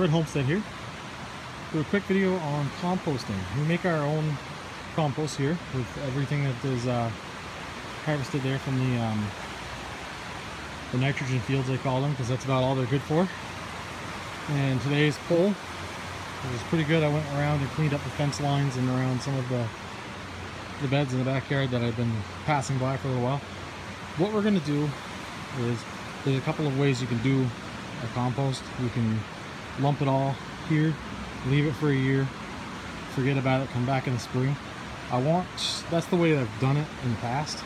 we're at Homestead here. Do a quick video on composting. We make our own compost here with everything that is harvested there from the nitrogen fields, they call them, because that's about all they're good for. And today's pull was pretty good. I went around and cleaned up the fence lines and around some of the beds in the backyard that I've been passing by for a little while. What we're going to do is, there's a couple of ways you can do a compost. You can lump it all here, leave it for a year, forget about it, come back in the spring. That's the way that I've done it in the past,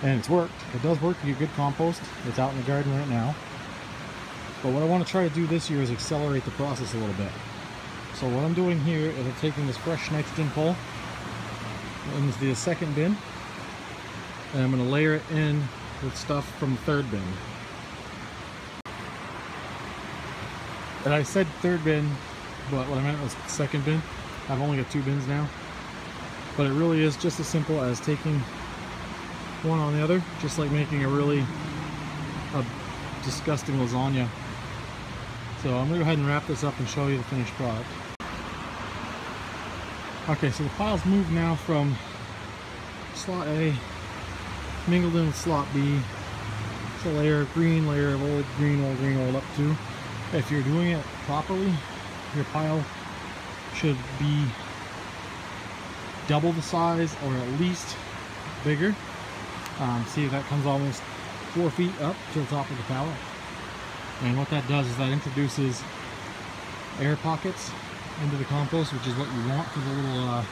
and it's worked. It does work to get good compost. It's out in the garden right now. But what I want to try to do this year is accelerate the process a little bit. So what I'm doing here is I'm taking this fresh nitrogen pull into the second bin, and I'm going to layer it in with stuff from the third bin. And I said third bin, but what I meant was second bin. I've only got 2 bins now. But it really is just as simple as taking one on the other, just like making a disgusting lasagna. So I'm going to go ahead and wrap this up and show you the finished product. Okay, so the pile's moved now from slot A, mingled in with slot B. It's a layer of green, layer of old green, old up to. If you're doing it properly, your pile should be double the size or at least bigger. See, that comes almost 4 feet up to the top of the pallet. And what that does is that introduces air pockets into the compost, which is what you want for the little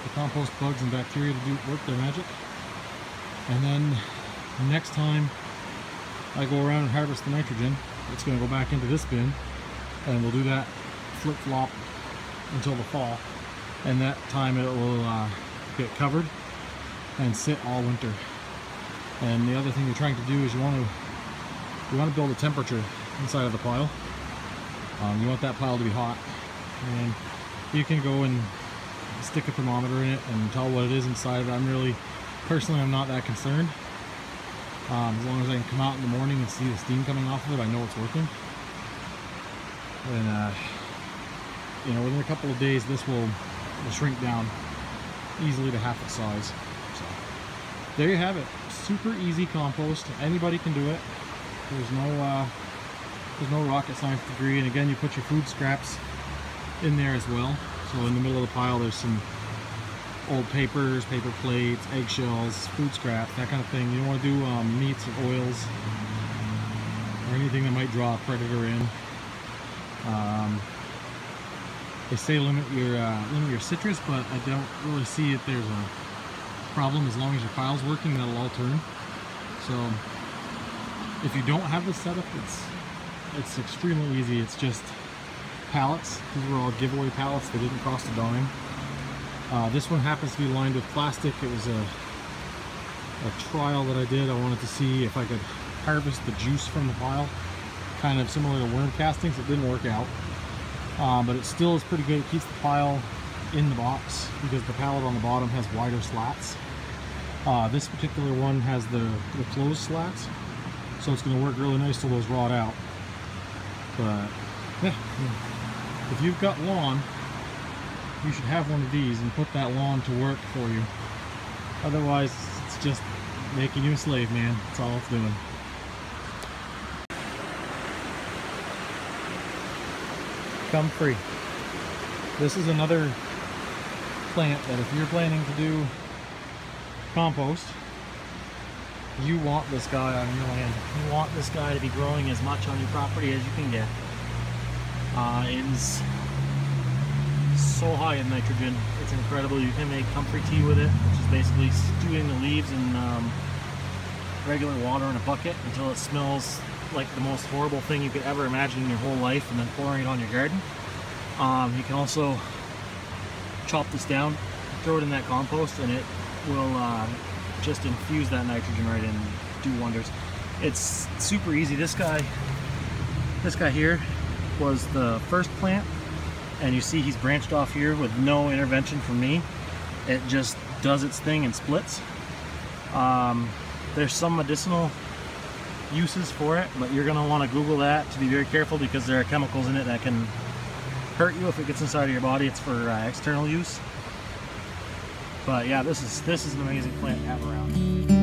the compost bugs and bacteria to work their magic. And then next time I go around and harvest the nitrogen, it's going to go back into this bin, and we'll do that flip-flop until the fall, and that time it will get covered and sit all winter. And the other thing you're trying to do is you want to build a temperature inside of the pile. You want that pile to be hot, and you can go and stick a thermometer in it and tell what it is inside of it. Personally, I'm not that concerned. As long as I can come out in the morning and see the steam coming off of it, I know it's working. And you know, within a couple of days, this will shrink down easily to half its size. So there you have it. Super easy compost. Anybody can do it. There's no rocket science degree. And again, you put your food scraps in there as well. So in the middle of the pile, there's some old papers, paper plates, eggshells, food scraps, that kind of thing. You don't want to do meats or oils or anything that might draw a predator in. They say limit your citrus, but I don't really see if there's a problem. As long as your pile's working, that'll all turn. So if you don't have this setup, it's extremely easy. It's just pallets. These were all giveaway pallets. They didn't cost a dime. This one happens to be lined with plastic. It was a trial that I did. I wanted to see if I could harvest the juice from the pile, kind of similar to worm castings. It didn't work out, but it still is pretty good. It keeps the pile in the box because the pallet on the bottom has wider slats. This particular one has the closed slats, so it's going to work really nice till those rot out. But yeah, if you've got lawn, you should have one of these and put that lawn to work for you. Otherwise, it's just making you a slave, man. That's all it's doing. Comfrey. This is another plant that if you're planning to do compost, you want this guy on your land. You want this guy to be growing as much on your property as you can get. It is so high in nitrogen, it's incredible. You can make comfrey tea with it, which is basically stewing the leaves in regular water in a bucket until it smells like the most horrible thing you could ever imagine in your whole life, and then pouring it on your garden. You can also chop this down, throw it in that compost, and it will just infuse that nitrogen right in and do wonders. It's super easy. This guy here was the first plant, and you see he's branched off here with no intervention from me. It just does its thing and splits. There's some medicinal uses for it, but you're going to want to Google that to be very careful because there are chemicals in it that can hurt you if it gets inside of your body. It's for external use. But yeah, this is an amazing plant to have around.